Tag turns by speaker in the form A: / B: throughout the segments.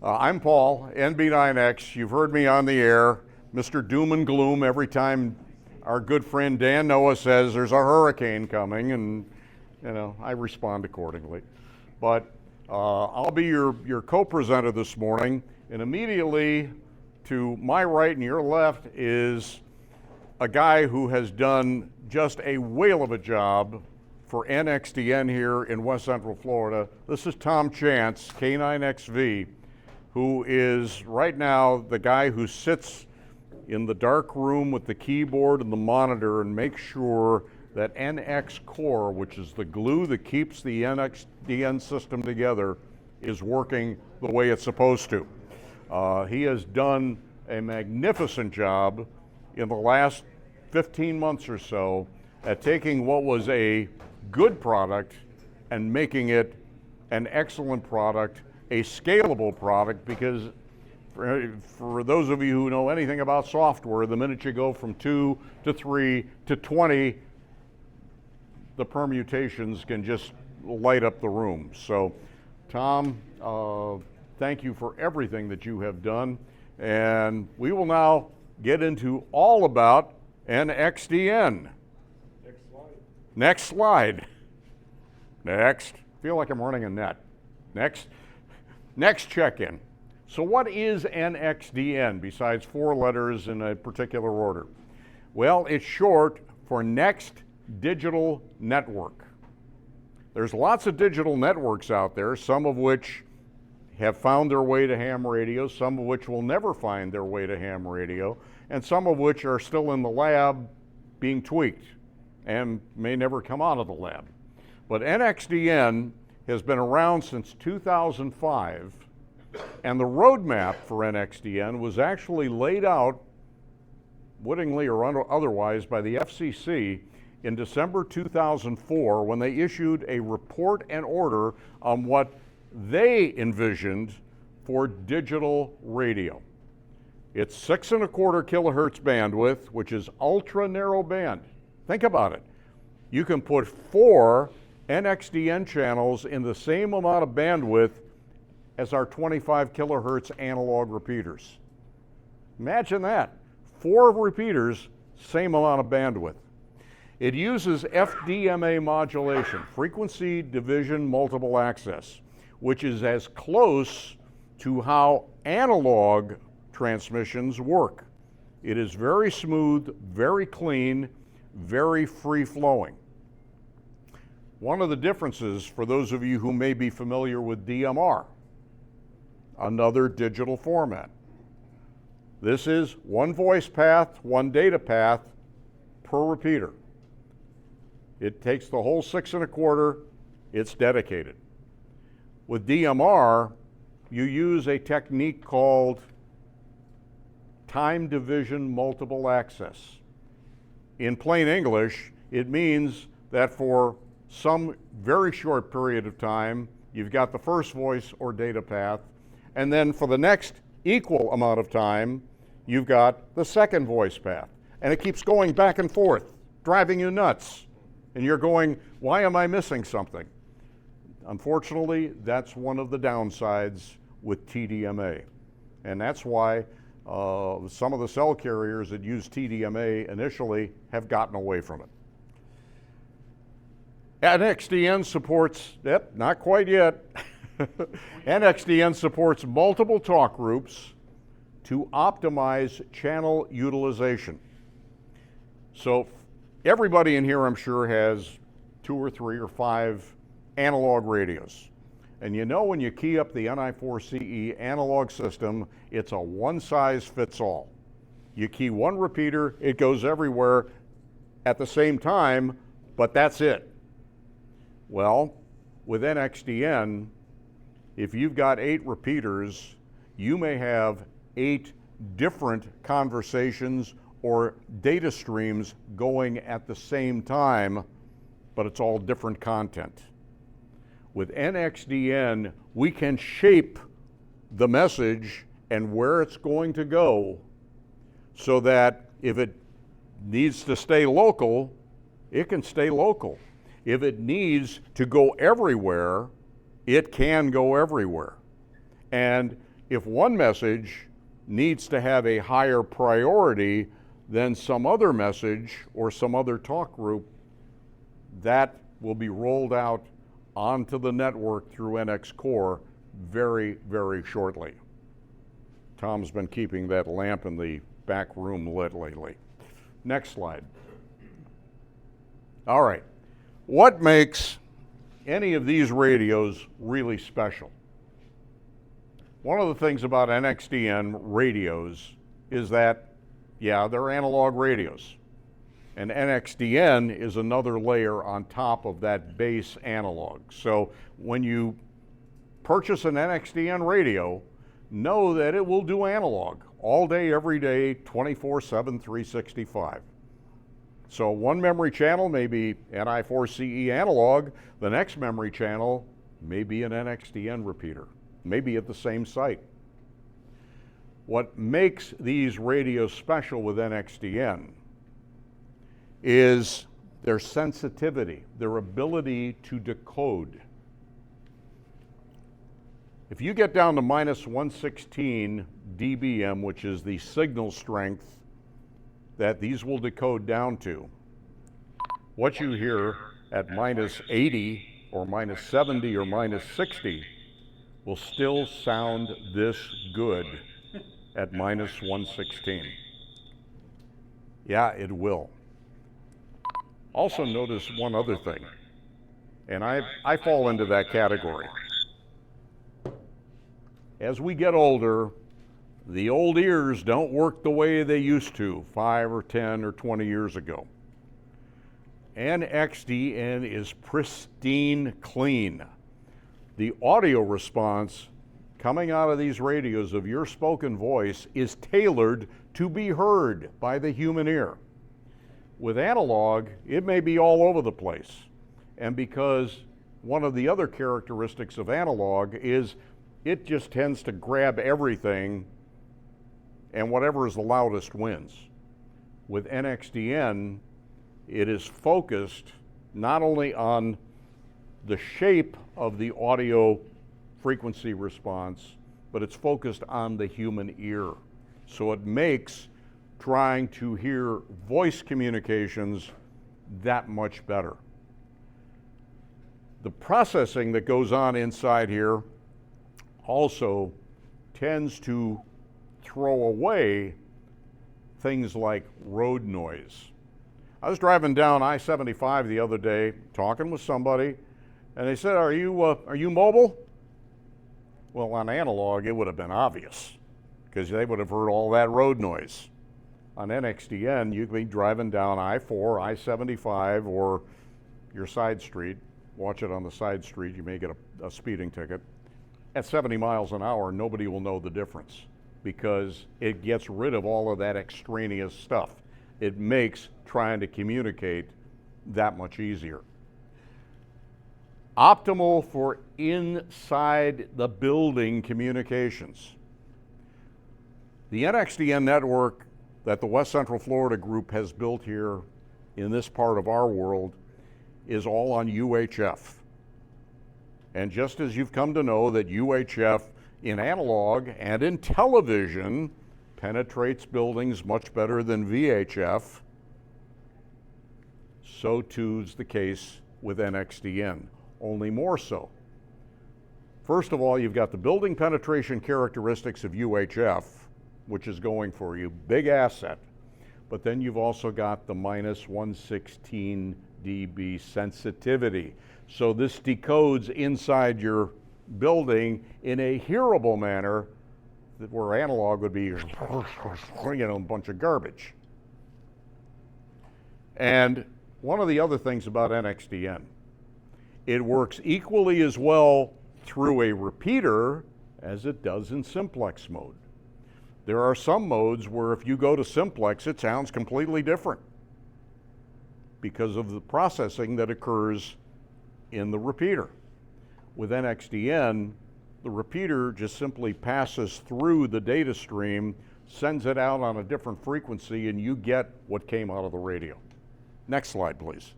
A: I'm Paul, NB9X. You've heard me on the air, Mr. Doom and Gloom, every time our good friend Dan Noah says there's a hurricane coming, and I respond accordingly. But I'll be your co-presenter this morning, and immediately to my right and your left is a guy who has done just a whale of a job for NXDN here in West Central Florida. This is Tom Chance, K9XV, who is right now the guy who sits in the dark room with the keyboard and the monitor and makes sure that NX Core, which is the glue that keeps the NXDN system together, is working the way it's supposed to. He has done a magnificent job in the last 15 months or so at taking what was a good product and making it an excellent product, a scalable product, because for those of you who know anything about software, the minute you go from 2 to 3 to 20, the permutations can just light up the room. So, Tom, thank you for everything that you have done. And we will now get into all about NXDN. Next slide. Next. Feel like I'm running a net. Next check-in. So what is NXDN besides 4 letters in a particular order? Well, it's short for Next Digital Network. There's lots of digital networks out there, some of which have found their way to ham radio, some of which will never find their way to ham radio, and some of which are still in the lab being tweaked and may never come out of the lab. But NXDN has been around since 2005, and the roadmap for NXDN was actually laid out, wittingly or otherwise, by the FCC in December 2004 when they issued a report and order on what they envisioned for digital radio. It's 6.25 kilohertz bandwidth, which is ultra narrow band. Think about it. You can put 4 NXDN channels in the same amount of bandwidth as our 25 kilohertz analog repeaters. Imagine that. 4 repeaters, same amount of bandwidth. It uses FDMA modulation, frequency division multiple access, which is as close to how analog transmissions work. It is very smooth, very clean, very free-flowing. One of the differences, for those of you who may be familiar with DMR, another digital format. This is 1 voice path, 1 data path per repeater. It takes the whole 6.25, it's dedicated. With DMR, you use a technique called time division multiple access. In plain English, it means that for some very short period of time, you've got the first voice or data path, and then for the next equal amount of time, you've got the second voice path. And it keeps going back and forth, driving you nuts. And you're going, why am I missing something? Unfortunately, that's one of the downsides with TDMA. And that's why some of the cell carriers that use TDMA initially have gotten away from it. NXDN supports, not quite yet. NXDN supports multiple talk groups to optimize channel utilization. So everybody in here, I'm sure, has 2 or 3 or 5 analog radios. And you know when you key up the NI4CE analog system, it's a one-size-fits-all. You key 1 repeater, it goes everywhere at the same time, but that's it. Well, with NXDN, if you've got 8 repeaters, you may have 8 different conversations or data streams going at the same time, but it's all different content. With NXDN, we can shape the message and where it's going to go so that if it needs to stay local, it can stay local. If it needs to go everywhere, it can go everywhere. And If one message needs to have a higher priority than some other message or some other talk group, that will be rolled out onto the network through NX Core very, very shortly. Tom's been keeping that lamp in the back room lit lately. Next slide. All right, what makes any of these radios really special? One of the things about NXDN radios is that, yeah, they're analog radios. And NXDN is another layer on top of that base analog. So when you purchase an NXDN radio, know that it will do analog all day, every day, 24/7, 365. So one memory channel may be NI4CE analog, the next memory channel may be an NXDN repeater, maybe at the same site. What makes these radios special with NXDN is their sensitivity, their ability to decode. If you get down to -116 dBm, which is the signal strength that these will decode down to, what you hear at -80 or -70 or -60 will still sound this good at -116. Yeah, it will. Also notice one other thing, and I fall into that category. As we get older, the old ears don't work the way they used to 5 or 10 or 20 years ago. NXDN is pristine clean. The audio response coming out of these radios of your spoken voice is tailored to be heard by the human ear. With analog, it may be all over the place. And because one of the other characteristics of analog is it just tends to grab everything, and whatever is the loudest wins. With NXDN, it is focused not only on the shape of the audio frequency response, but it's focused on the human ear. So it makes trying to hear voice communications that much better. The processing that goes on inside here also tends to throw away things like road noise. I was driving down I-75 the other day talking with somebody, and they said, are you mobile? Well, on analog, it would have been obvious because they would have heard all that road noise. On NXDN, you could be driving down I-4, I-75, or your side street. Watch it on the side street, you may get a speeding ticket. At 70 miles an hour, nobody will know the difference because it gets rid of all of that extraneous stuff. It makes trying to communicate that much easier. Optimal for inside the building communications. The NXDN network that the West Central Florida group has built here in this part of our world is all on UHF. And just as you've come to know that UHF in analog and in television penetrates buildings much better than VHF, so too's the case with NXDN, only more so. First of all, you've got the building penetration characteristics of UHF, which is going for you, big asset, but then you've also got the -116 dB sensitivity. So this decodes inside your building in a hearable manner where analog would be, a bunch of garbage. And one of the other things about NXDN, it works equally as well through a repeater as it does in simplex mode. There are some modes where if you go to simplex, it sounds completely different because of the processing that occurs in the repeater. With NXDN, the repeater just simply passes through the data stream, sends it out on a different frequency, and you get what came out of the radio. Next slide, please.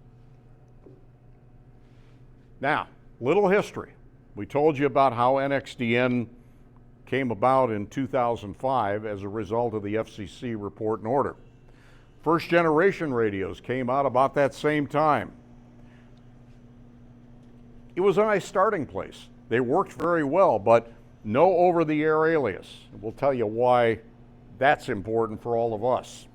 A: Now, little history. We told you about how NXDN came about in 2005 as a result of the FCC report and order. First generation radios came out about that same time. It was a nice starting place. They worked very well, but no over-the-air alias. We'll tell you why that's important for all of us.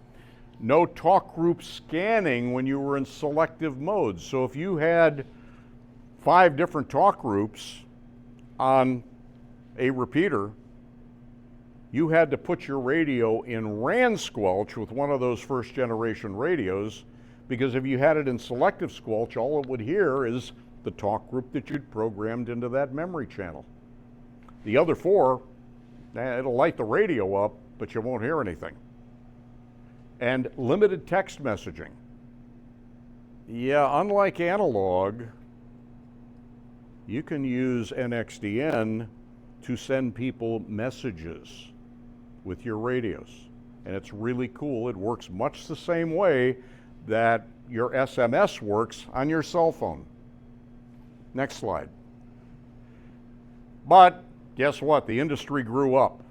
A: No talk group scanning when you were in selective modes. So if you had 5 different talk groups on a repeater, you had to put your radio in RAN squelch with one of those first generation radios, because if you had it in selective squelch, all it would hear is the talk group that you'd programmed into that memory channel. The other 4, it'll light the radio up, but you won't hear anything. And limited text messaging. Yeah, unlike analog, you can use NXDN to send people messages with your radios. And it's really cool. It works much the same way that your SMS works on your cell phone. Next slide. But guess what? The industry grew up.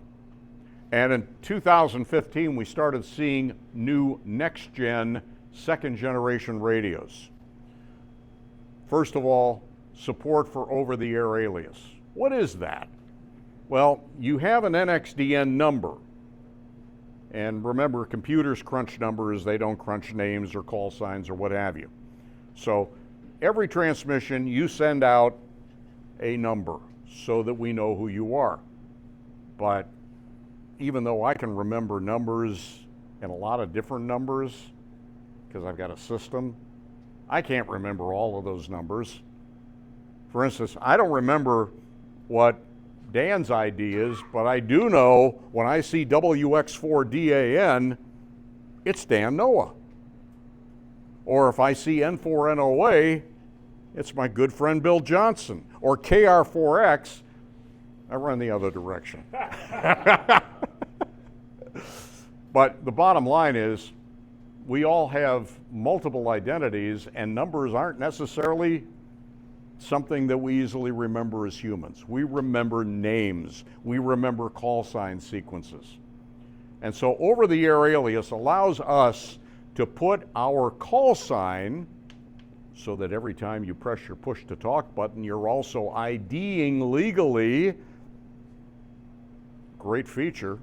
A: And in 2015, we started seeing new next-gen, second-generation radios. First of all, support for over-the-air alias. What is that? Well, you have an NXDN number. And remember, computers crunch numbers. They don't crunch names or call signs or what have you. So every transmission, you send out a number so that we know who you are. But even though I can remember numbers and a lot of different numbers, because I've got a system, I can't remember all of those numbers. For instance, I don't remember what Dan's ID is, but I do know when I see WX4DAN, it's Dan Noah. Or if I see N4NOA, it's my good friend Bill Johnson. Or KR4X, I run the other direction. But the bottom line is, we all have multiple identities, and numbers aren't necessarily something that we easily remember as humans. We remember names. We remember call sign sequences. And so over-the-air alias allows us to put our call sign so that every time you press your push-to-talk button, you're also IDing legally. Great feature.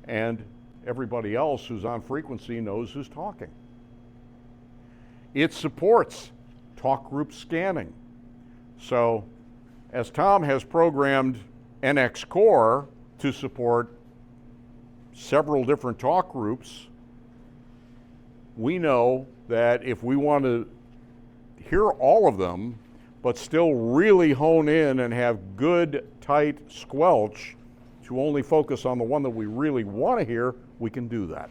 A: And everybody else who's on frequency knows who's talking. It supports talk group scanning. So as Tom has programmed NX Core to support several different talk groups, we know that if we want to hear all of them, but still really hone in and have good, tight squelch to only focus on the one that we really want to hear, we can do that.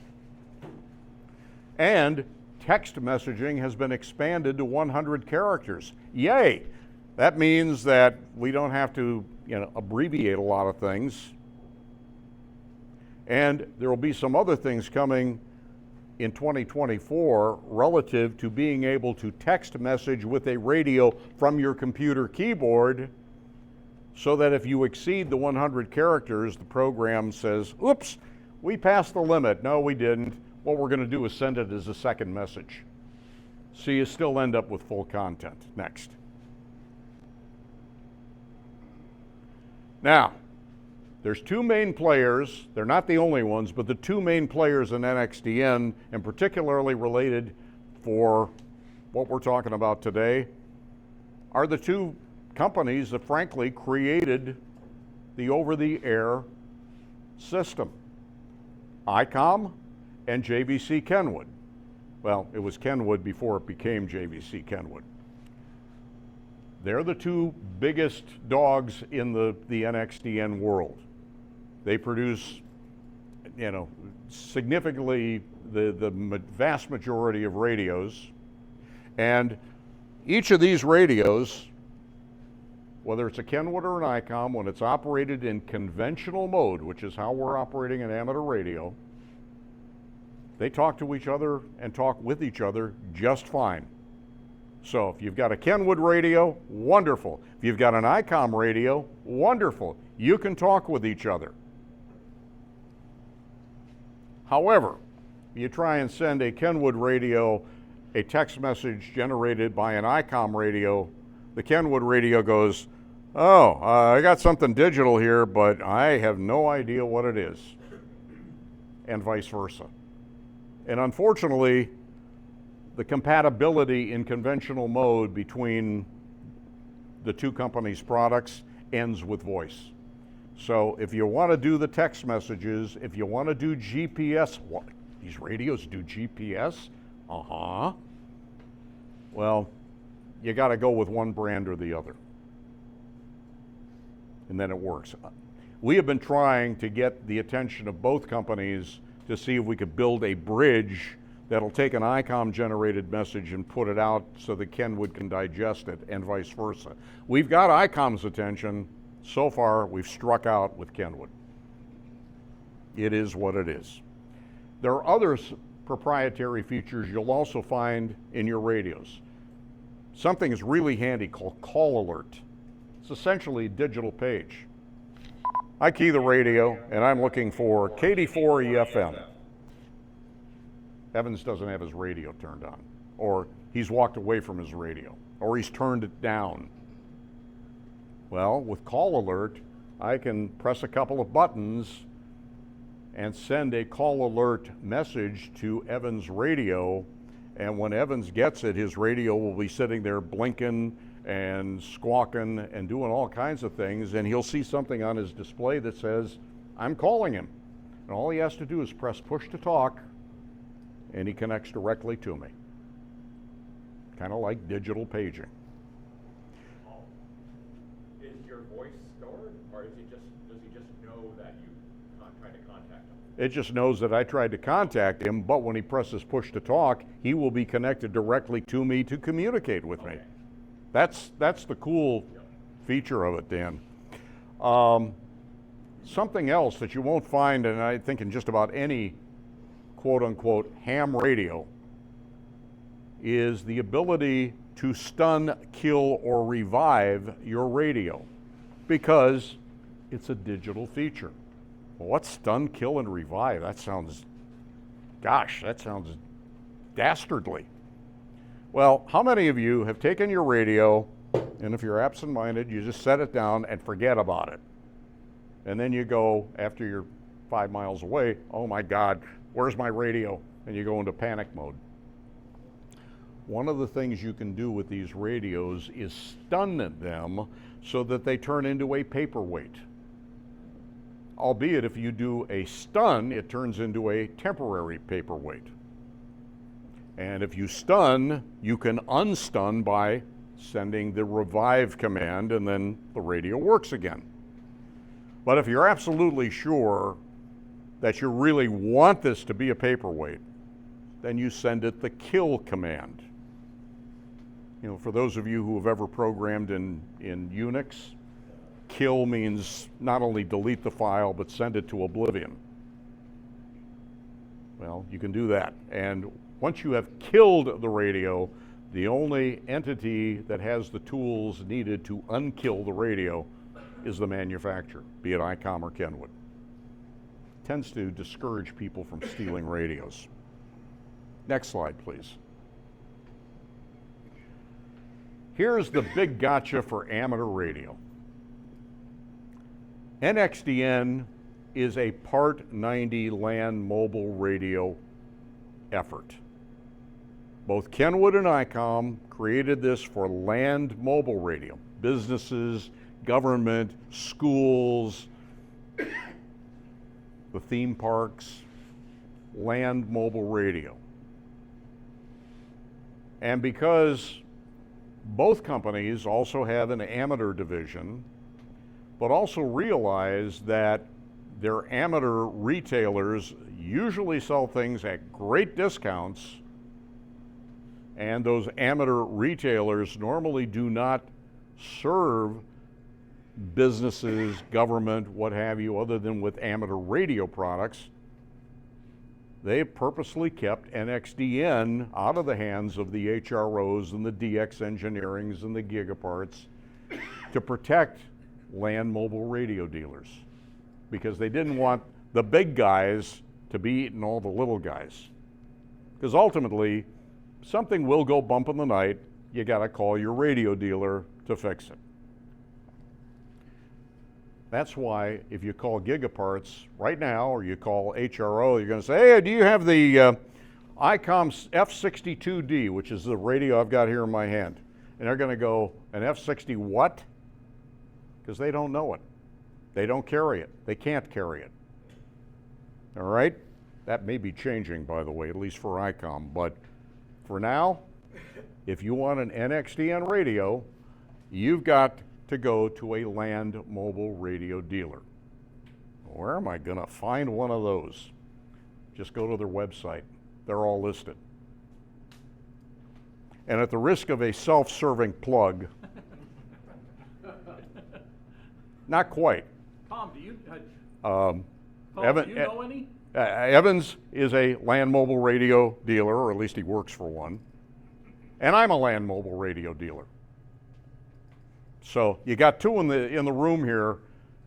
A: And text messaging has been expanded to 100 characters. Yay! That means that we don't have to, abbreviate a lot of things. And there will be some other things coming in 2024 relative to being able to text message with a radio from your computer keyboard, so that if you exceed the 100 characters, the program says, oops, we passed the limit. No, we didn't. What we're going to do is send it as a second message. So you still end up with full content. Next. Now, there's 2 main players. They're not the only ones, but the 2 main players in NXDN, and particularly related for what we're talking about today, are the 2 companies that frankly created the over-the-air system, Icom and JVC-Kenwood. Well, it was Kenwood before it became JVC-Kenwood. They're the 2 biggest dogs in the NXDN world. They produce, significantly the vast majority of radios. And each of these radios, whether it's a Kenwood or an Icom, when it's operated in conventional mode, which is how we're operating an amateur radio, they talk to each other and talk with each other just fine. So if you've got a Kenwood radio, wonderful. If you've got an Icom radio, wonderful. You can talk with each other. However, you try and send a Kenwood radio a text message generated by an Icom radio, the Kenwood radio goes, oh, I got something digital here, but I have no idea what it is, and vice versa. And unfortunately, the compatibility in conventional mode between the two companies' products ends with voice. So if you want to do the text messages, if you want to do GPS, what? These radios do GPS? Uh-huh. Well, you got to go with one brand or the other. And then it works. We have been trying to get the attention of both companies to see if we could build a bridge that'll take an Icom generated message and put it out so that Kenwood can digest it, and vice versa. We've got Icom's attention. So far, we've struck out with Kenwood. It is what it is. There are other proprietary features you'll also find in your radios. Something is really handy called Call Alert. It's essentially a digital page. I key the radio and I'm looking for KD4 EFM. Evans doesn't have his radio turned on, or he's walked away from his radio, or he's turned it down. Well, with Call Alert, I can press a couple of buttons and send a Call Alert message to Evans' radio, and when Evans gets it, his radio will be sitting there blinking and squawking and doing all kinds of things, and he'll see something on his display that says, I'm calling him. And all he has to do is press push to talk, and he connects directly to me. Kind of like digital paging.
B: Is your voice stored, or does he just know that you tried to contact him?
A: It just knows that I tried to contact him, but when he presses push to talk, he will be connected directly to me to communicate with me. That's the cool feature of it, Dan. Something else that you won't find, and I think in just about any quote-unquote ham radio, is the ability to stun, kill, or revive your radio, because it's a digital feature. Well, what's stun, kill, and revive? That sounds dastardly. Well, how many of you have taken your radio, and if you're absent-minded, you just set it down and forget about it? And then you go, after you're 5 miles away, oh my God, where's my radio? And you go into panic mode. One of the things you can do with these radios is stun them so that they turn into a paperweight. Albeit if you do a stun, it turns into a temporary paperweight. And if you stun, you can unstun by sending the revive command, and then the radio works again. But if you're absolutely sure that you really want this to be a paperweight, then you send it the kill command. You know, for those of you who have ever programmed in Unix, kill means not only delete the file, but send it to oblivion. Well, you can do that. And once you have killed the radio, the only entity that has the tools needed to unkill the radio is the manufacturer, be it Icom or Kenwood. It tends to discourage people from stealing radios. Next slide, please. Here's the big gotcha for amateur radio. NXDN is a Part 90 land mobile radio effort. Both Kenwood and Icom created this for land mobile radio. Businesses, government, schools, the theme parks, land mobile radio. And because both companies also have an amateur division, but also realize that their amateur retailers usually sell things at great discounts, and those amateur retailers normally do not serve businesses, government, what have you, other than with amateur radio products. They purposely kept NXDN out of the hands of the HROs and the DX Engineerings and the Gigaparts to protect land mobile radio dealers because they didn't want the big guys to be eating all the little guys. Because ultimately, something will go bump in the night. You got to call your radio dealer to fix it. That's why if you call Gigaparts right now or you call HRO, you're going to say, hey, do you have the Icom F62D, which is the radio I've got here in my hand? And they're going to go, an F60 what? Because they don't know it. They don't carry it. They can't carry it. All right? That may be changing, by the way, at least for Icom. But for now, if you want an NXDN radio, you've got to go to a land mobile radio dealer. Where am I going to find one of those? Just go to their website. They're all listed. And at the risk of a self-serving plug, not quite.
C: Tom, do you,
A: Tom,
C: do you know any?
A: Evans is a land mobile radio dealer, or at least he works for one. And I'm a land mobile radio dealer. So you got two in the room here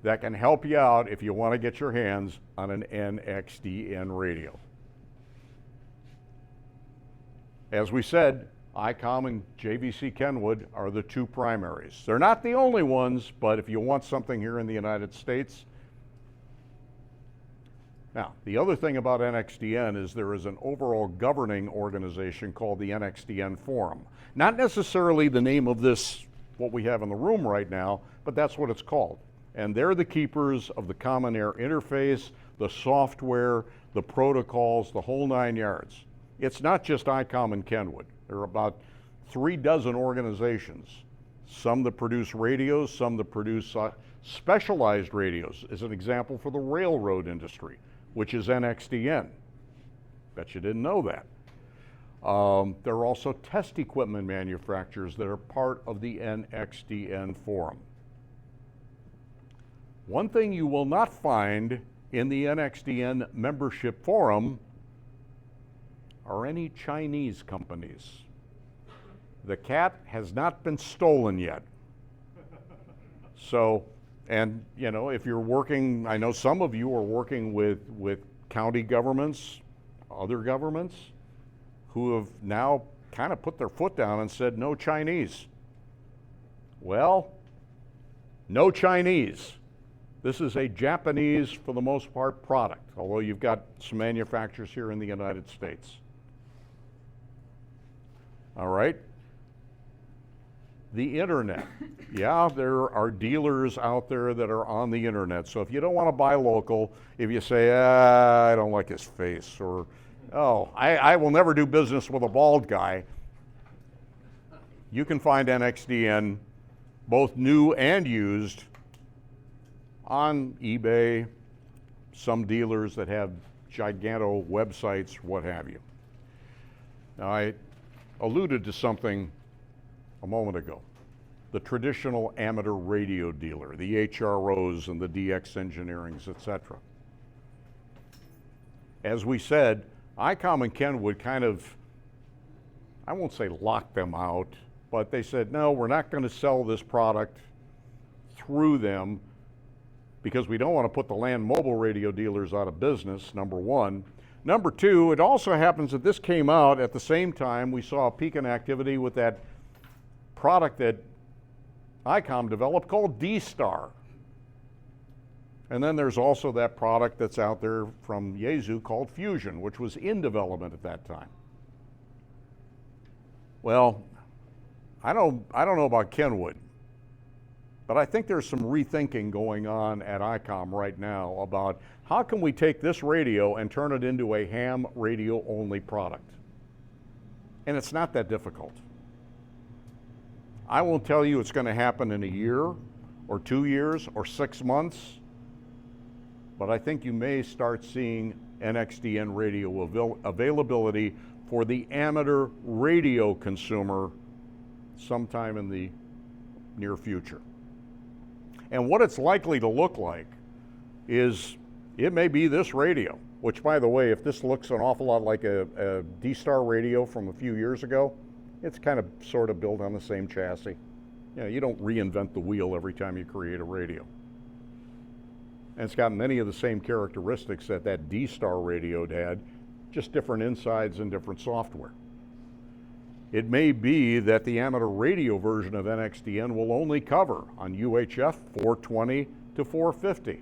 A: that can help you out if you want to get your hands on an NXDN radio. As we said, Icom and JVC-Kenwood are the two primaries. They're not the only ones, but if you want something here in the United States. Now, the other thing about NXDN is there is an overall governing organization called the NXDN Forum. Not necessarily the name of this, what we have in the room right now, but that's what it's called. And they're the keepers of the common air interface, the software, the protocols, the whole 9 yards. It's not just Icom and Kenwood. There are about 3 dozen organizations, some that produce radios, some that produce specialized radios, as an example for the railroad industry, which is NXDN. Bet you didn't know that. There are also test equipment manufacturers that are part of the NXDN Forum. One thing you will not find in the NXDN membership forum are any Chinese companies. The cat has not been stolen yet. So, and you know, if you're working, I know some of you are working with county governments, other governments, who have now kind of put their foot down and said, no Chinese. Well, no Chinese. This is a Japanese, for the most part, product, although you've got some manufacturers here in the United States. All right. The internet. Yeah, there are dealers out there that are on the internet. So if you don't want to buy local, if you say, I don't like his face, or, oh, I will never do business with a bald guy, you can find NXDN, both new and used, on eBay, some dealers that have giganto websites, what have you. Now, I alluded to something a moment ago. The traditional amateur radio dealer, the HROs and the DX Engineerings, etc. As we said, Icom and Kenwood kind of, I won't say locked them out, but they said, no, we're not going to sell this product through them because we don't want to put the land mobile radio dealers out of business, number one. Number two, it also happens that this came out at the same time we saw a peak in activity with that product that Icom developed called D-Star. And then there's also that product that's out there from Yaesu called Fusion, which was in development at that time. Well, I don't know about Kenwood, but I think there's some rethinking going on at Icom right now about how can we take this radio and turn it into a ham radio only product. And it's not that difficult. I won't tell you it's going to happen in a year or 2 years or 6 months, but I think you may start seeing NXDN radio availability for the amateur radio consumer sometime in the near future. And what it's likely to look like is it may be this radio, which, by the way, if this looks an awful lot like a D-Star radio from a few years ago, it's kind of sort of built on the same chassis. You know, you don't reinvent the wheel every time you create a radio. And it's got many of the same characteristics that that D-Star radio had, just different insides and different software. It may be that the amateur radio version of NXDN will only cover on UHF 420 to 450.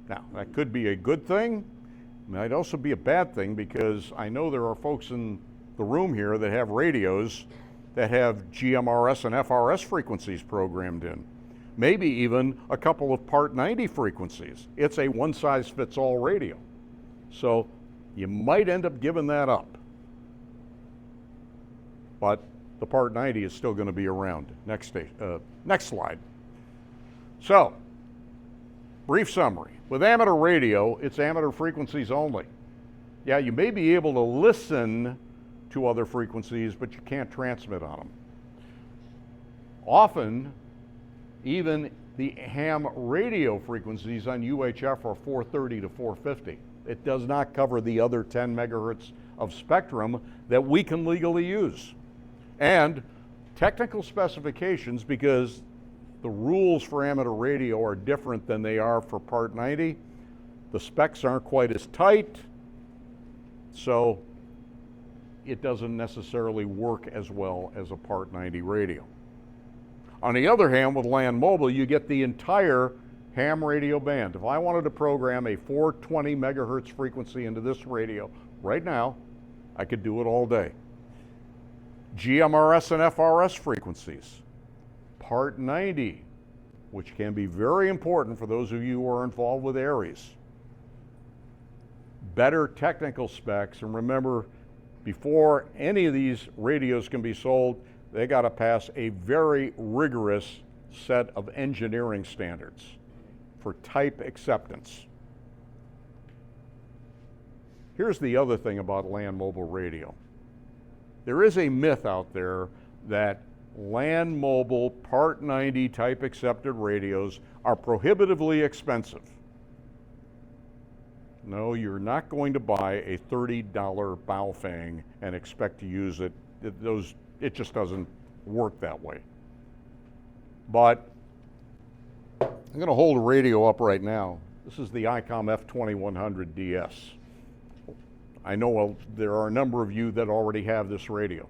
A: Now, that could be a good thing. It might also be a bad thing, because I know there are folks in the room here that have radios that have GMRS and FRS frequencies programmed in. Maybe even a couple of Part 90 frequencies. It's a one-size-fits-all radio. So you might end up giving that up. But the Part 90 is still going to be around. Next slide. So, brief summary. With amateur radio, it's amateur frequencies only. Yeah, you may be able to listen to other frequencies, but you can't transmit on them. Often, even the ham radio frequencies on UHF are 430 to 450. It does not cover the other 10 megahertz of spectrum that we can legally use. And technical specifications, because the rules for amateur radio are different than they are for Part 90. The specs aren't quite as tight, so it doesn't necessarily work as well as a Part 90 radio. On the other hand, with land mobile, you get the entire ham radio band. If I wanted to program a 420 megahertz frequency into this radio right now, I could do it all day. GMRS and FRS frequencies. Part 90, which can be very important for those of you who are involved with Aries. Better technical specs, and remember, before any of these radios can be sold, they got to pass a very rigorous set of engineering standards for type acceptance. Here's the other thing about land mobile radio. There is a myth out there that land mobile Part 90 type accepted radios are prohibitively expensive. No, you're not going to buy a $30 Baofeng and expect to use it. It just doesn't work that way. But I'm going to hold a radio up right now. This is the Icom F2100DS. I know there are a number of you that already have this radio.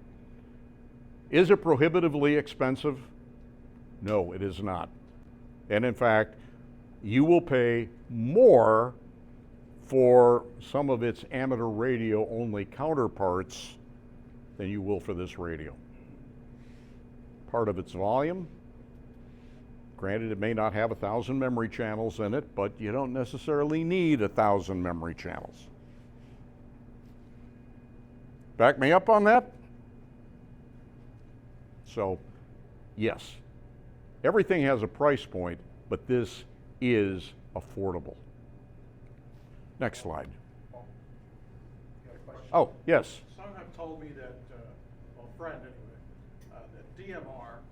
A: Is it prohibitively expensive? No, it is not. And in fact, you will pay more for some of its amateur radio only counterparts than you will for this radio. Part of its volume. Granted, it may not have 1,000 memory channels in it, but you don't necessarily need 1,000 memory channels. Back me up on that? So, yes, everything has a price point, but this is affordable. Next slide.
D: Got a question?
A: Oh, yes.
D: Some have told me that, well, a friend anyway, that DMR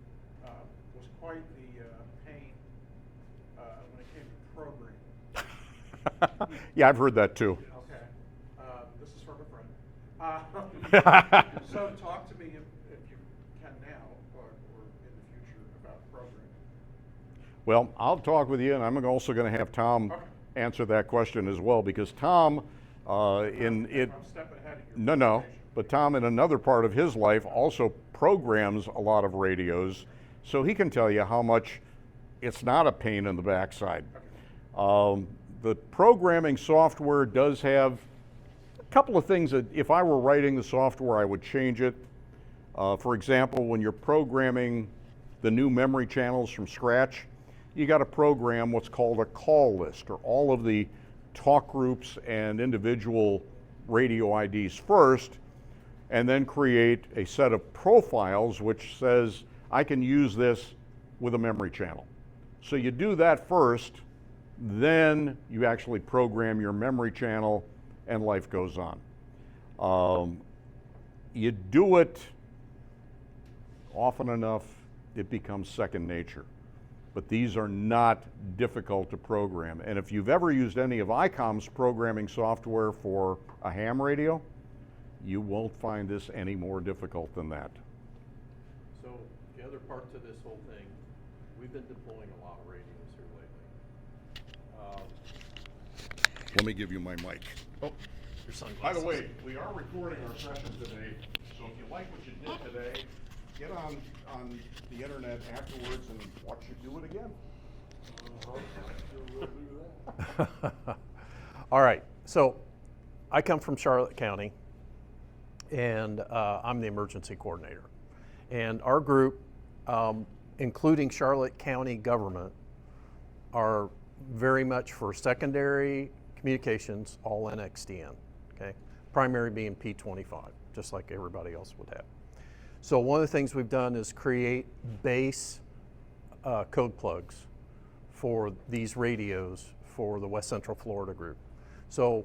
D: was quite the pain when it came to programming.
A: Yeah, I've heard that too.
D: Okay. This is from a friend. So talk to me if you can now or in the future about programming.
A: Well, I'll talk with you, and I'm also going to have Tom answer that question as well, because Tom,
D: I'm stepping ahead of your
A: no, but Tom in another part of his life also programs a lot of radios, so he can tell you how much it's not a pain in the backside. The programming software does have a couple of things that if I were writing the software, I would change it. For example, when you're programming the new memory channels from scratch, you got to program what's called a call list, or all of the talk groups and individual radio IDs first, and then create a set of profiles which says, I can use this with a memory channel. So you do that first, then you actually program your memory channel, and life goes on. You do it often enough, it becomes second nature. But these are not difficult to program. And if you've ever used any of Icomm's programming software for a ham radio, you won't find this any more difficult than that.
D: So
E: other part to this whole thing, we've been deploying a lot of radios here lately.
A: Let me give you my mic.
E: Oh, your sunglasses.
A: By the way, we are recording our session today, so if you like what you did today, get on the internet afterwards and watch you do it again.
E: All right, so I come from Charlotte County, and I'm the emergency coordinator. And our group, including Charlotte County government, are very much for secondary communications, all NXDN, okay? Primary being P25, just like everybody else would have. So one of the things we've done is create base code plugs for these radios for the West Central Florida group. So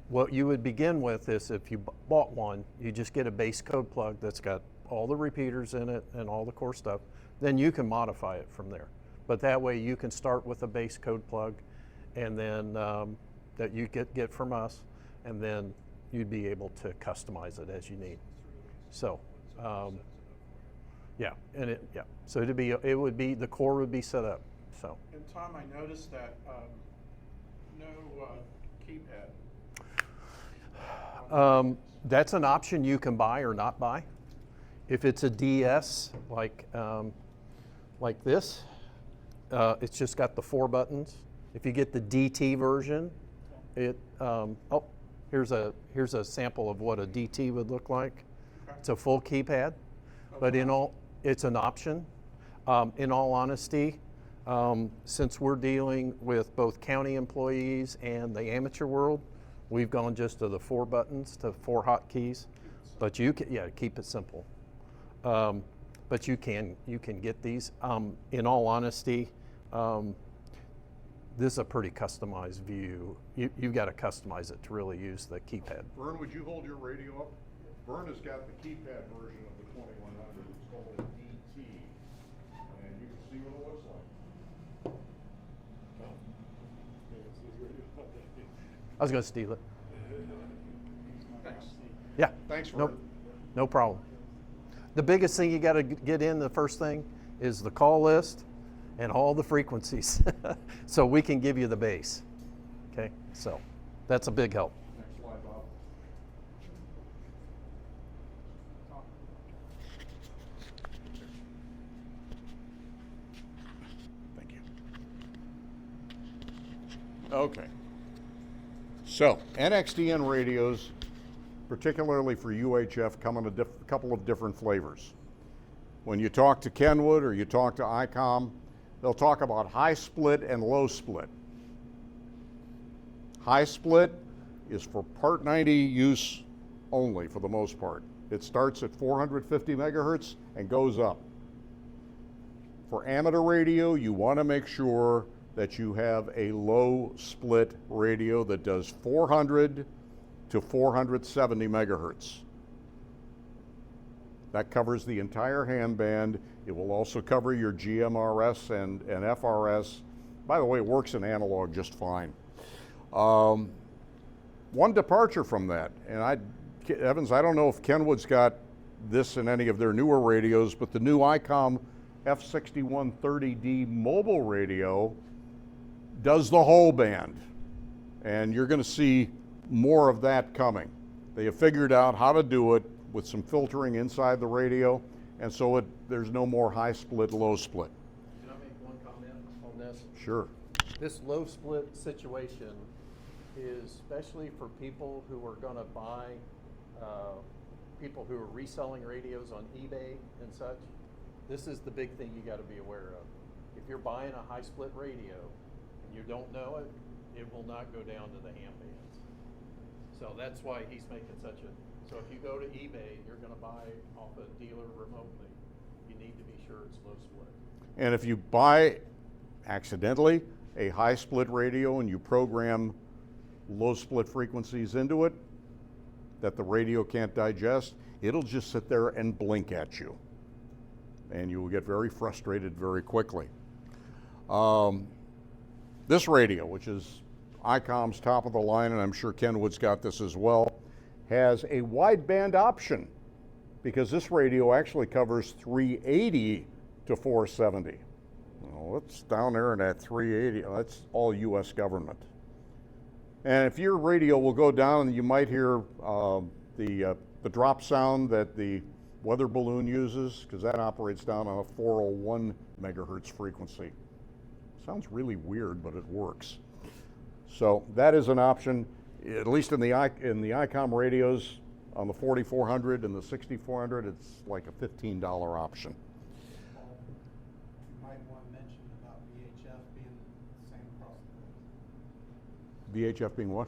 E: what you would begin with is if you bought one, you just get a base code plug that's got all the repeaters in it and all the core stuff. Then you can modify it from there. But that way you can start with a base code plug and then that you get from us, and then you'd be able to customize it as you need. So, yeah, and so it would be the core would be set up. So.
D: And Tom, I noticed that no keypad.
E: That's an option you can buy or not buy. If it's a DS like this, it's just got the 4 buttons. If you get the DT version, here's a sample of what a DT would look like.
D: Okay.
E: It's a full keypad, but it's an option. In all honesty, since we're dealing with both county employees and the amateur world, we've gone just to the 4 buttons, to 4 hotkeys. But you can, keep it simple. But you can get these. In all honesty, this is a pretty customized view. You've got to customize it to really use the keypad.
A: Vern, would you hold your radio up? Vern has got the keypad version of the 2100. It's called a DT, and you can see what it looks like.
E: I was going to steal it.
A: Thanks.
E: Yeah.
A: Thanks, Vern.
E: Nope. No problem. The biggest thing you got to get in, the first thing, is the call list and all the frequencies, so we can give you the base. Okay, so that's a big help.
A: Next slide, Bob. Thank you. Okay. So, NXDN radios, particularly for UHF, come in a couple of different flavors. When you talk to Kenwood or you talk to Icom, they'll talk about high split and low split. High split is for Part 90 use only for the most part. It starts at 450 megahertz and goes up. For amateur radio, you want to make sure that you have a low split radio that does 400 to 470 megahertz. That covers the entire ham band. It will also cover your GMRS and FRS. By the way, it works in analog just fine. One departure from that, and Evans, I don't know if Kenwood's got this in any of their newer radios, but the new Icom F6130D mobile radio does the whole band. And you're going to see more of that coming. They have figured out how to do it with some filtering inside the radio, and so there's no more high split, low split.
E: Can I make one comment on this?
A: Sure.
E: This low split situation is especially for people who are going to buy, people who are reselling radios on eBay and such. This is the big thing you got to be aware of. If you're buying a high split radio and you don't know it, it will not go down to the ham bands. So that's why he's making such a. So if you go to eBay, you're going to buy off a dealer remotely, you need to be sure it's low split.
A: And if you buy accidentally a high split radio and you program low split frequencies into it that the radio can't digest, it'll just sit there and blink at you. And you will get very frustrated very quickly. This radio, which is Icom's top of the line, and I'm sure Kenwood's got this as well, has a wideband option. because this radio actually covers 380 to 470. Well, it's down there in that 380. That's all U.S. government. And if your radio will go down, and you might hear the drop sound that the weather balloon uses, because that operates down on a 401 megahertz frequency. Sounds really weird, but it works. So that is an option, at least in the Icom radios. On the 4400 and the 6400, it's like a $15 option.
F: You might want to mention about VHF being the same across the board.
A: VHF being what?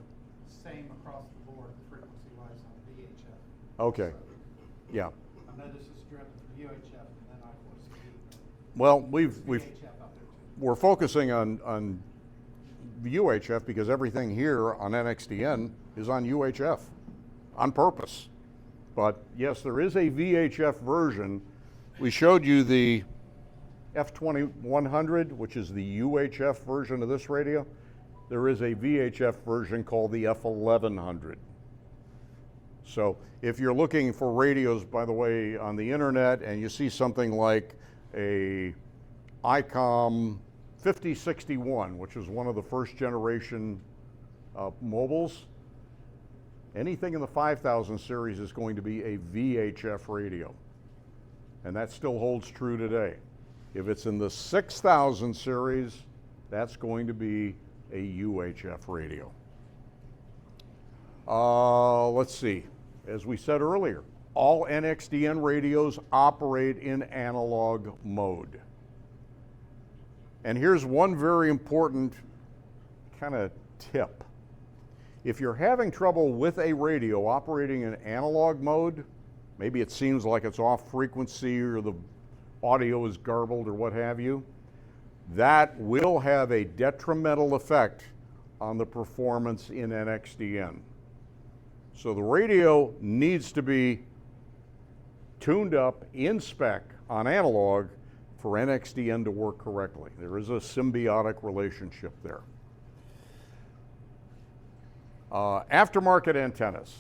F: Same across the board, frequency-wise on VHF.
A: Okay. Yeah.
F: I know this is driven for UHF and then I4C.
A: Well,
F: VHF out there too.
A: we're focusing on UHF because everything here on NXDN is on UHF on purpose. But yes, there is a VHF version. We showed you the F2100, which is the UHF version of this radio. There is a VHF version called the F1100. So if you're looking for radios, by the way, on the internet, and you see something like a Icom 5061, which is one of the first generation mobiles, anything in the 5000 series is going to be a VHF radio. And that still holds true today. If it's in the 6000 series, that's going to be a UHF radio. Let's see. As we said earlier, all NXDN radios operate in analog mode. And here's one very important kind of tip. If you're having trouble with a radio operating in analog mode, maybe it seems like it's off frequency or the audio is garbled or what have you, that will have a detrimental effect on the performance in NXDN. So the radio needs to be tuned up in spec on analog for NXDN to work correctly. There is a symbiotic relationship there. Aftermarket antennas.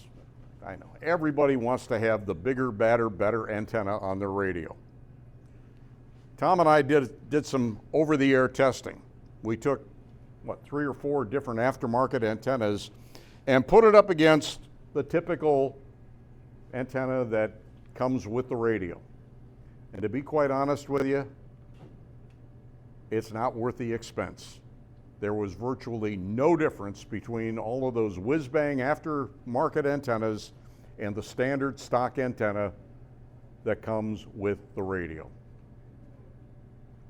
A: I know, everybody wants to have the bigger, badder, better antenna on their radio. Tom and I did some over-the-air testing. We took, 3 or 4 different aftermarket antennas and put it up against the typical antenna that comes with the radio. And to be quite honest with you, it's not worth the expense. There was virtually no difference between all of those whiz-bang aftermarket antennas and the standard stock antenna that comes with the radio.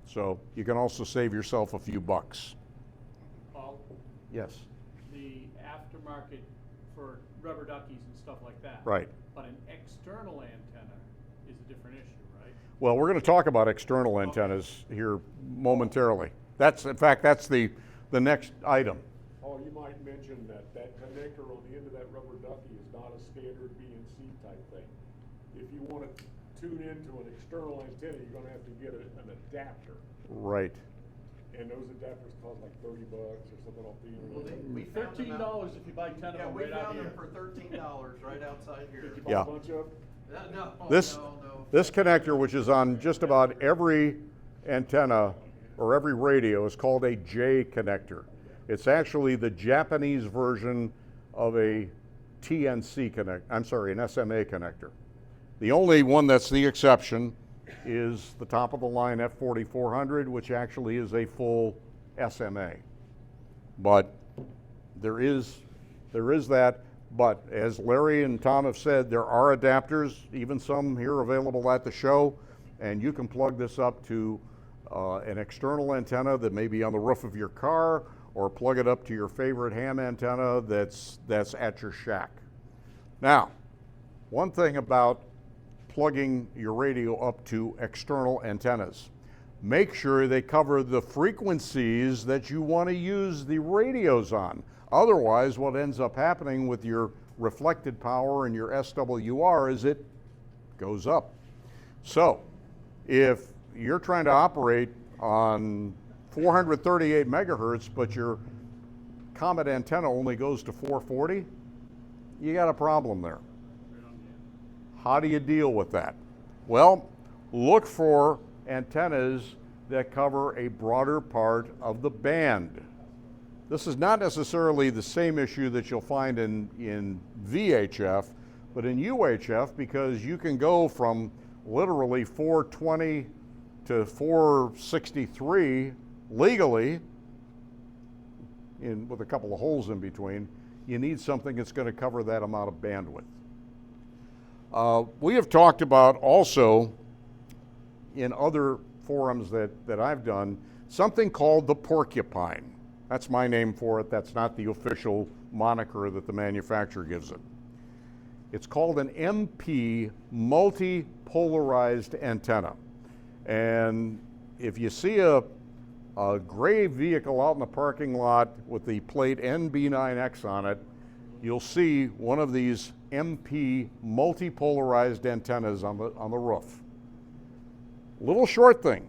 A: So you can also save yourself a few bucks.
C: Paul,
A: Yes.
C: the aftermarket for rubber duckies and stuff like that.
A: Right.
C: But an external antenna is a different issue, right?
A: Well, we're going to talk about external antennas here momentarily. In fact, that's the next item.
G: Oh, you might mention that connector on the end of that rubber ducky is not a standard BNC type thing. If you want to tune into an external antenna, you're going to have to get an adapter.
A: Right.
G: And those adapters cost like $30 or something off the
F: Well,
G: internet.
F: we found them out.
C: $13 if you buy 10 of
F: Yeah,
C: them
F: we
C: right out
F: found
C: here.
F: them for $13 right outside here.
G: Did you buy
A: Yeah.
G: a bunch of?
F: No,
A: This
F: no.
A: connector, which is on just about every antenna or every radio, is called a J connector. It's actually the Japanese version of a TNC connector. I'm sorry, an SMA connector. The only one that's the exception is the top of the line F4400, which actually is a full SMA. But there is that. But as Larry and Tom have said, there are adapters, even some here available at the show, and you can plug this up to an external antenna that may be on the roof of your car, or plug it up to your favorite ham antenna that's at your shack. Now, one thing about plugging your radio up to external antennas, make sure they cover the frequencies that you want to use the radios on. Otherwise, what ends up happening with your reflected power and your SWR is it goes up. So, if you're trying to operate on 438 megahertz, but your Comet antenna only goes to 440, you got a problem there. How do you deal with that? Well, look for antennas that cover a broader part of the band. This is not necessarily the same issue that you'll find in VHF, but in UHF, because you can go from literally 420 to 463 legally, with a couple of holes in between. You need something that's going to cover that amount of bandwidth. We have talked about also in other forums that I've done, something called the porcupine. That's my name for it. That's not the official moniker that the manufacturer gives it. It's called an MP, multi-polarized antenna. And if you see a gray vehicle out in the parking lot with the plate NB9X on it, you'll see one of these MP multi-polarized antennas on the roof. Little short thing,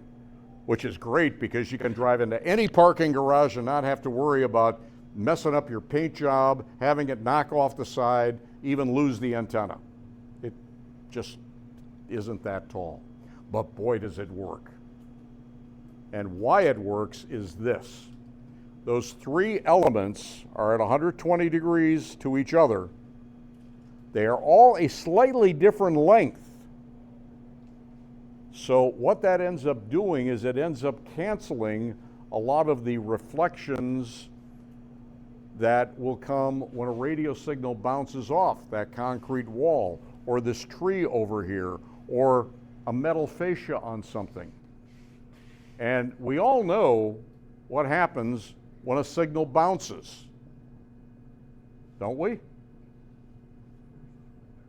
A: which is great because you can drive into any parking garage and not have to worry about messing up your paint job, having it knock off the side, even lose the antenna. It just isn't that tall. But boy, does it work. And why it works is this. Those three elements are at 120 degrees to each other. They are all a slightly different length. So what that ends up doing is it ends up canceling a lot of the reflections that will come when a radio signal bounces off that concrete wall, or this tree over here, or a metal fascia on something. And we all know what happens when a signal bounces, don't we?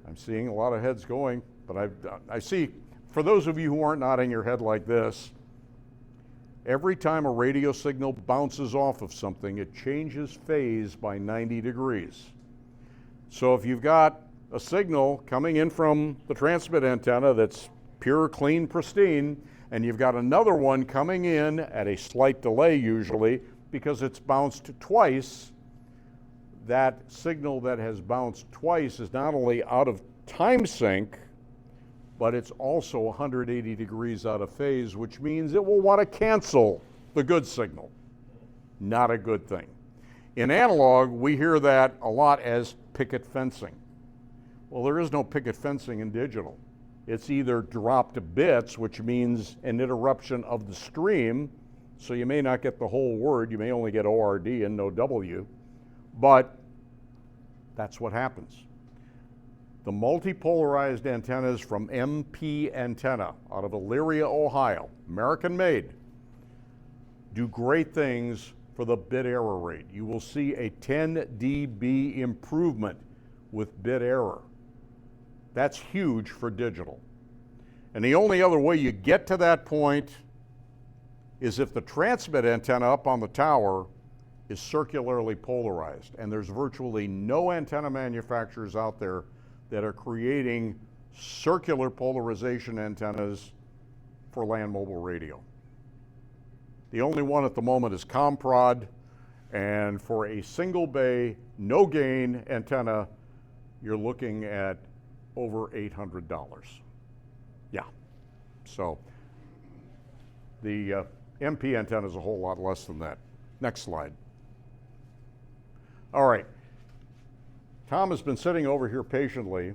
A: I'm seeing a lot of heads going, but I see, for those of you who aren't nodding your head like this, every time a radio signal bounces off of something, it changes phase by 90 degrees. So if you've got a signal coming in from the transmit antenna that's pure, clean, pristine, and you've got another one coming in at a slight delay usually because it's bounced twice, that signal that has bounced twice is not only out of time sync, but it's also 180 degrees out of phase, which means it will want to cancel the good signal. Not a good thing. In analog, we hear that a lot as picket fencing. Well, there is no picket fencing in digital. It's either dropped bits, which means an interruption of the stream, so you may not get the whole word, you may only get ORD and no W, but that's what happens. The multi-polarized antennas from MP Antenna out of Elyria, Ohio, American made, do great things for the bit error rate. You will see a 10 dB improvement with bit error. That's huge for digital. And the only other way you get to that point is if the transmit antenna up on the tower is circularly polarized. And there's virtually no antenna manufacturers out there that are creating circular polarization antennas for land mobile radio. The only one at the moment is Comprod, and for a single bay, no gain antenna, you're looking at over $800. Yeah, so the MP antenna is a whole lot less than that. Next slide. All right. Tom has been sitting over here patiently,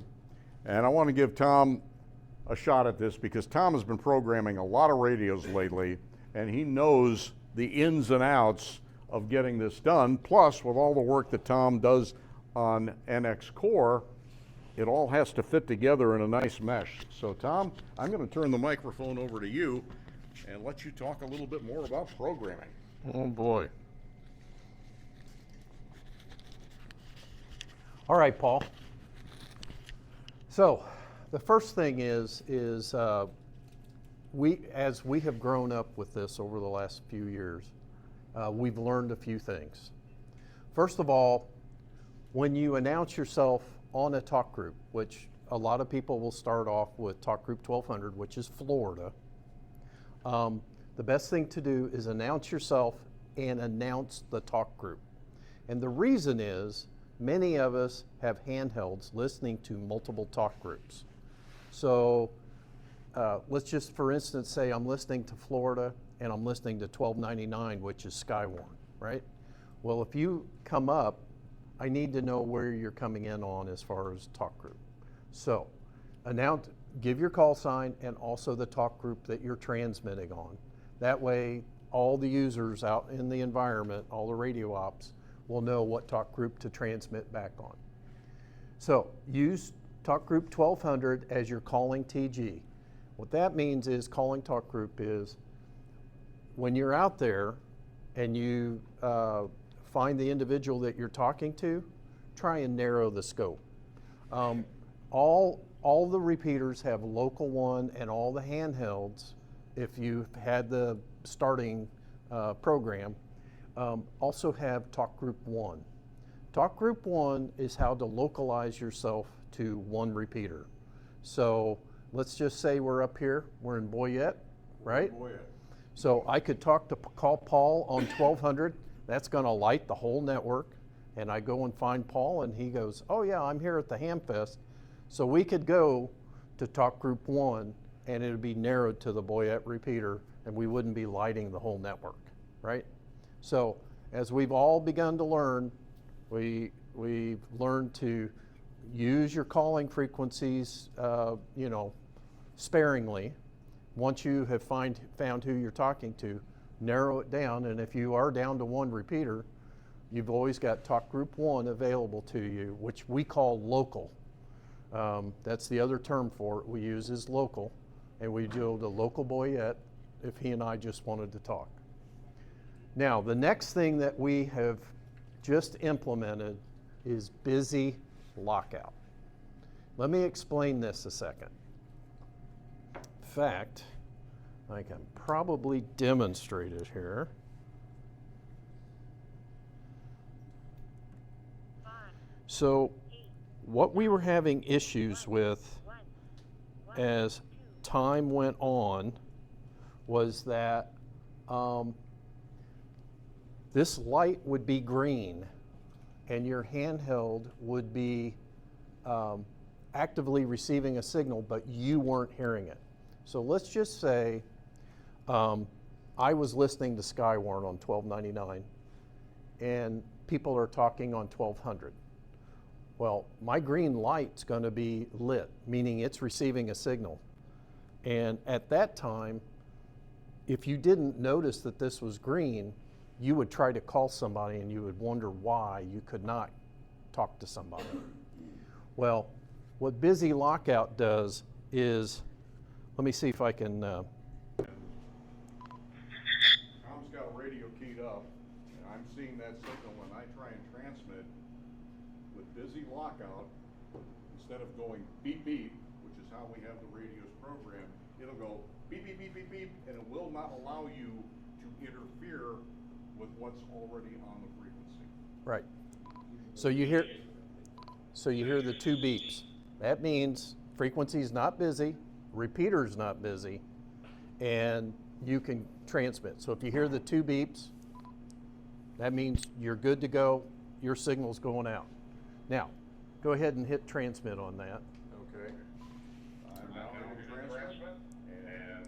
A: and I want to give Tom a shot at this because Tom has been programming a lot of radios lately, and he knows the ins and outs of getting this done. Plus, with all the work that Tom does on NX Core, it all has to fit together in a nice mesh. So Tom, I'm going to turn the microphone over to you and let you talk a little bit more about programming.
E: Oh boy. All right, Paul. So the first thing is as we have grown up with this over the last few years, we've learned a few things. First of all, when you announce yourself on a talk group, which a lot of people will start off with talk group 1200, which is Florida, the best thing to do is announce yourself and announce the talk group. And the reason is, many of us have handhelds listening to multiple talk groups. So let's just, for instance, say I'm listening to Florida and I'm listening to 1299, which is Skywarn, right? Well, if you come up, I need to know where you're coming in on as far as talk group. So give your call sign and also the talk group that you're transmitting on. That way, all the users out in the environment, all the radio ops, will know what talk group to transmit back on. So use talk group 1200 as you're calling TG. What that means is calling talk group is when you're out there and you find the individual that you're talking to, try and narrow the scope. All the repeaters have local one, and all the handhelds, if you've had the starting program, also have talk group 1. Talk group 1 is how to localize yourself to one repeater. So let's just say we're up here, we're in Boyette, right?
A: Boyette.
E: So I could call Paul on 1200. That's going to light the whole network. And I go and find Paul, and he goes, oh yeah, I'm here at the Hamfest. So we could go to talk group 1, and it would be narrowed to the Boyette repeater, and we wouldn't be lighting the whole network, right? So as we've all begun to learn, we've learned to use your calling frequencies, sparingly. Once you have found who you're talking to, narrow it down, and if you are down to one repeater, you've always got talk group 1 available to you, which we call local. That's the other term for it we use is local, and we do the local Boyette if he and I just wanted to talk. Now, the next thing that we have just implemented is busy lockout. Let me explain this a second. In fact, I can probably demonstrate it here. So what we were having issues with as time went on was that this light would be green and your handheld would be actively receiving a signal, but you weren't hearing it. So let's just say I was listening to Skywarn on 1299 and people are talking on 1200. Well, my green light's going to be lit, meaning it's receiving a signal. And at that time, if you didn't notice that this was green, you would try to call somebody and you would wonder why you could not talk to somebody. Well, what busy lockout does is, let me see if I can.
A: Tom's got a radio keyed up, and I'm seeing that signal when I try and transmit. With busy lockout, instead of going beep beep, which is how we have the radios programmed, it'll go beep beep beep beep beep, and it will not allow you to interfere with what's already on the frequency.
E: Right. So you hear the two beeps. That means frequency's not busy, repeater's not busy, and you can transmit. So if you hear the two beeps, that means you're good to go, your signal's going out. Now, go ahead and hit transmit on that.
A: Okay. I'm now on transmit. And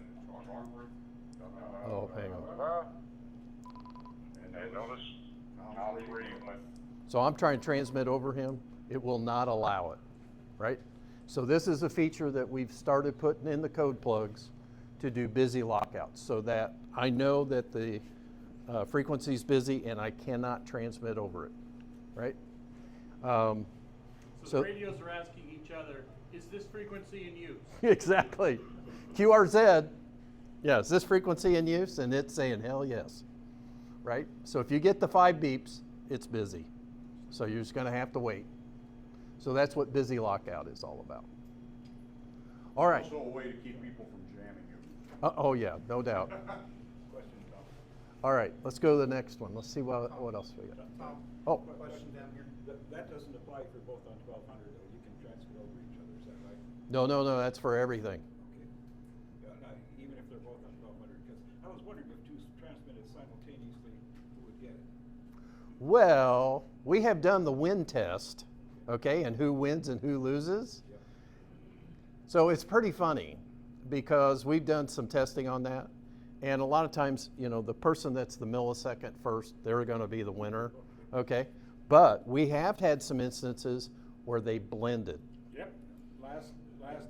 E: Oh, hang on.
A: And notice now the radio went.
E: So I'm trying to transmit over him. It will not allow it, right? So this is a feature that we've started putting in the code plugs to do busy lockouts so that I know that the frequency is busy and I cannot transmit over it, right?
C: So the radios are asking each other, is this frequency in use?
E: Exactly. QRZ, yeah, is this frequency in use? And it's saying, hell yes, right? So if you get the 5 beeps, it's busy. So you're just going to have to wait. So that's what busy lockout is all about. All right.
A: Also a way to keep people from jamming you.
E: Oh yeah, no doubt.
A: Questions about it?
E: All right, let's go to the next one. Let's see what else we got. Oh,
F: Question down here.
H: That doesn't apply for both on 1200 though. You can transfer over each other, is that right?
E: no, that's for everything.
H: Okay. Even if they're both on 1200, because I was wondering if two transmitted simultaneously, who would get it?
E: Well, we have done the win test, okay, and who wins and who loses.
H: Yep.
E: So it's pretty funny because we've done some testing on that. And a lot of times, you know, the person that's the millisecond first, they're going to be the winner, okay? But we have had some instances where they blended.
G: Yep, last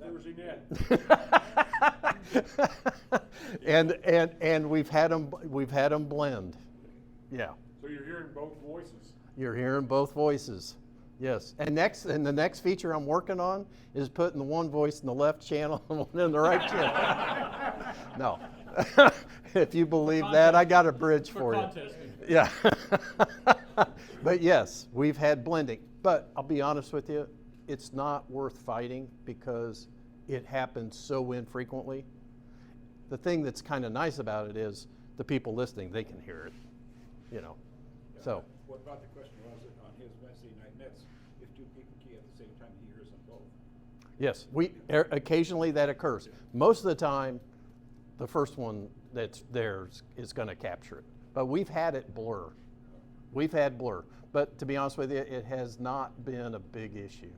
G: Thursday night.
E: and we've had them blend. Yeah.
G: So you're hearing both voices.
E: You're hearing both voices. Yes. And the next feature I'm working on is putting the one voice in the left channel and one in the right channel. No. If you believe that, I got a bridge for you.
C: Contesting.
E: Yeah. But yes, we've had blending. But I'll be honest with you, it's not worth fighting because it happens so infrequently. The thing that's kind of nice about it is the people listening, they can hear it, you know. So.
H: What about the question was it on his Wednesday night nets, if two people key at the same time, he hears them both?
E: Yes, occasionally that occurs. Most of the time, the first one that's theirs is going to capture it. But we've had it blur. We've had blur. But to be honest with you, it has not been a big issue.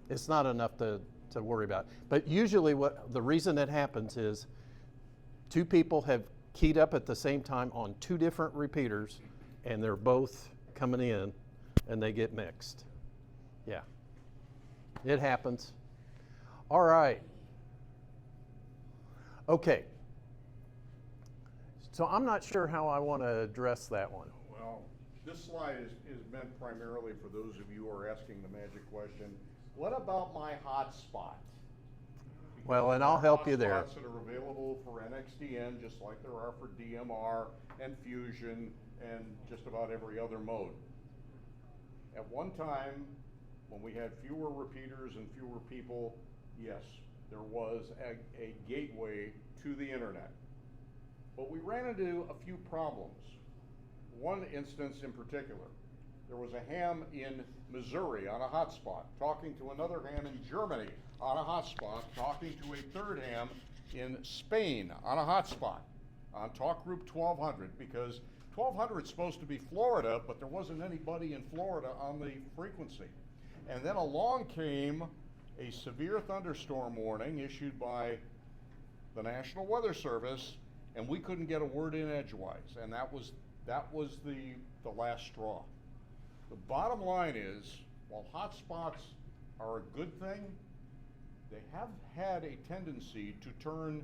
E: It's not enough to worry about. But usually the reason it happens is two people have keyed up at the same time on two different repeaters, and they're both coming in, and they get mixed. Yeah, it happens. All right. Okay. So I'm not sure how I want to address that one.
A: Well, this slide is meant primarily for those of you who are asking the magic question, what about my hotspot?
E: Well, and I'll help you there.
A: Hotspots that are available for NXDN, just like there are for DMR and Fusion and just about every other mode. At one time, when we had fewer repeaters and fewer people, yes, there was a gateway to the internet. But we ran into a few problems. One instance in particular, there was a ham in Missouri on a hotspot, talking to another ham in Germany on a hotspot, talking to a third ham in Spain on a hotspot on talk group 1200, because 1200 is supposed to be Florida, but there wasn't anybody in Florida on the frequency. And then along came a severe thunderstorm warning issued by the National Weather Service, and we couldn't get a word in edgewise, and that was the last straw. The bottom line is, while hotspots are a good thing, they have had a tendency to turn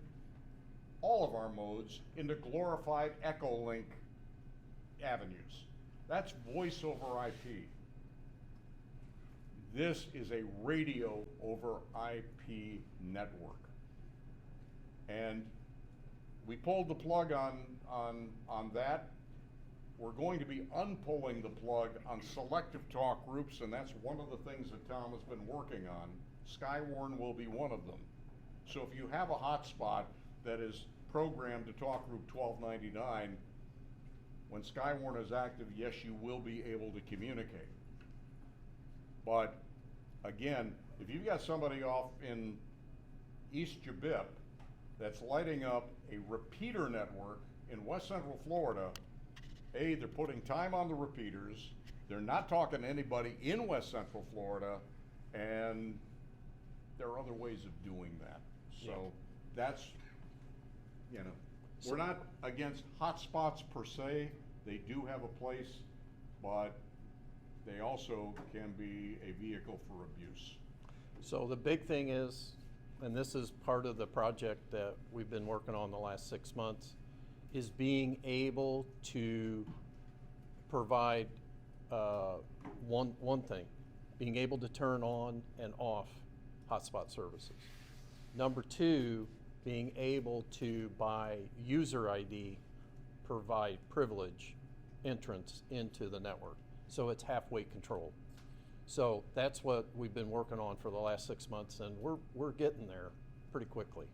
A: all of our modes into glorified Echolink avenues. That's voice over IP. This is a radio over IP network. And we pulled the plug on that. We're going to be unpulling the plug on selective talk groups, and that's one of the things that Tom has been working on. Skywarn will be one of them. So if you have a hotspot that is programmed to talk group 1299, when Skywarn is active, yes, you will be able to communicate. But again, if you've got somebody off in East Jabip that's lighting up a repeater network in West Central Florida, A, they're putting time on the repeaters, they're not talking to anybody in West Central Florida, and there are other ways of doing that. So that's, you know, we're not against hotspots per se. They do have a place, but they also can be a vehicle for abuse.
E: So the big thing is, and this is part of the project that we've been working on the last 6 months, is being able to provide one thing, being able to turn on and off hotspot services. Number two, being able to, by user ID, provide privilege entrance into the network. So it's halfway controlled. So that's what we've been working on for the last 6 months, and we're getting there pretty quickly.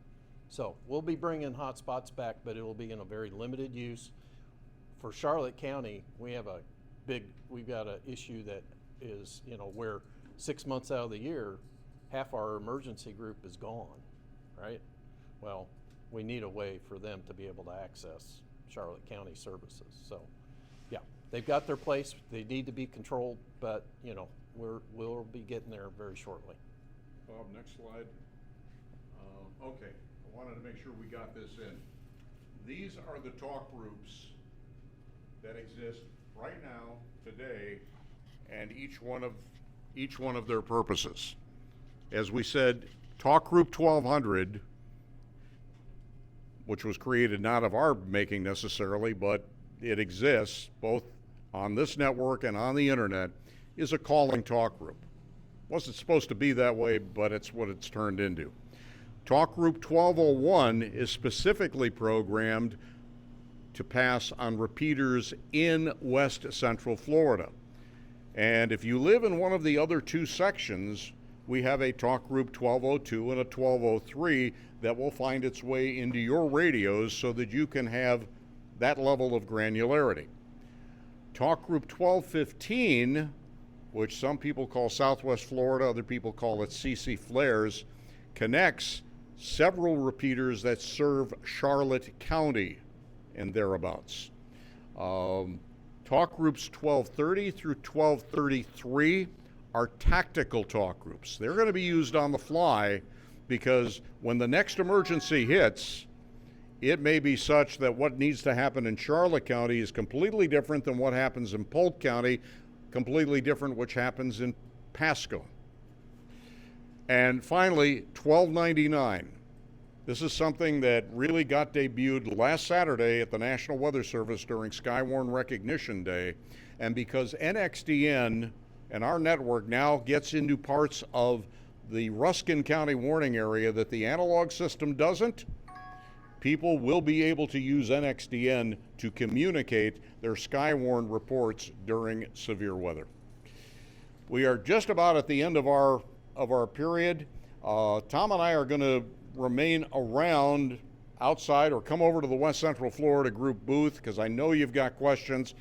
E: So we'll be bringing hotspots back, but it will be in a very limited use. For Charlotte County, we've got an issue that is, you know, where 6 months out of the year, half our emergency group is gone, right? Well, we need a way for them to be able to access Charlotte County services. So, yeah, they've got their place. They need to be controlled, but, you know, we'll be getting there very shortly.
A: Bob, next slide. Okay, I wanted to make sure we got this in. These are the talk groups that exist right now, today, and each one of their purposes. As we said, Talk Group 1200, which was created not of our making necessarily, but it exists both on this network and on the internet, is a calling talk group. Wasn't supposed to be that way, but it's what it's turned into. Talk Group 1201 is specifically programmed to pass on repeaters in West Central Florida. And if you live in one of the other two sections, we have a Talk Group 1202 and a 1203 that will find its way into your radios so that you can have that level of granularity. Talk Group 1215, which some people call Southwest Florida, other people call it CC Flares, connects several repeaters that serve Charlotte County and thereabouts. Talk Groups 1230 through 1233 are tactical talk groups. They're going to be used on the fly because when the next emergency hits, it may be such that what needs to happen in Charlotte County is completely different than what happens in Polk County, completely different which happens in Pasco. And finally, 1299. This is something that really got debuted last Saturday at the National Weather Service during Skywarn Recognition Day. And because NXDN and our network now gets into parts of the Ruskin County warning area that the analog system doesn't, people will be able to use NXDN to communicate their Skywarn reports during severe weather. We are just about at the end of our period. Tom and I are going to remain around outside or come over to the West Central Florida group booth because I know you've got questions.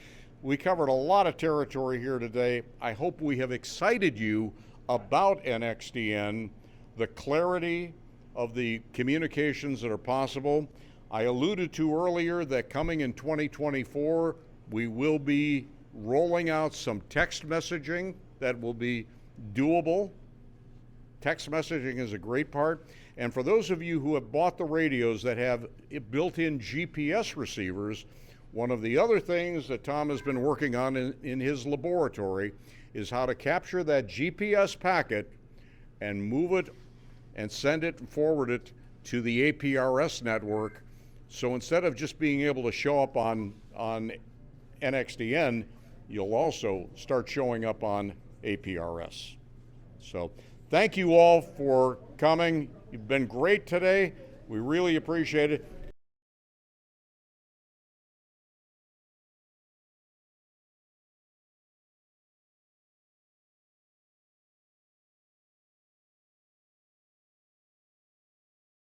A: We covered a lot of territory here today. I hope we have excited you about NXDN, the clarity of the communications that are possible. I alluded to earlier that coming in 2024, we will be rolling out some text messaging that will be doable. Text messaging is a great part. And for those of you who have bought the radios that have built-in GPS receivers, one of the other things that Tom has been working on in his laboratory is how to capture that GPS packet and move it and send it and forward it to the APRS network. So instead of just being able to show up on NXDN, you'll also start showing up on APRS. So thank you all for coming. You've been great today. We really appreciate it.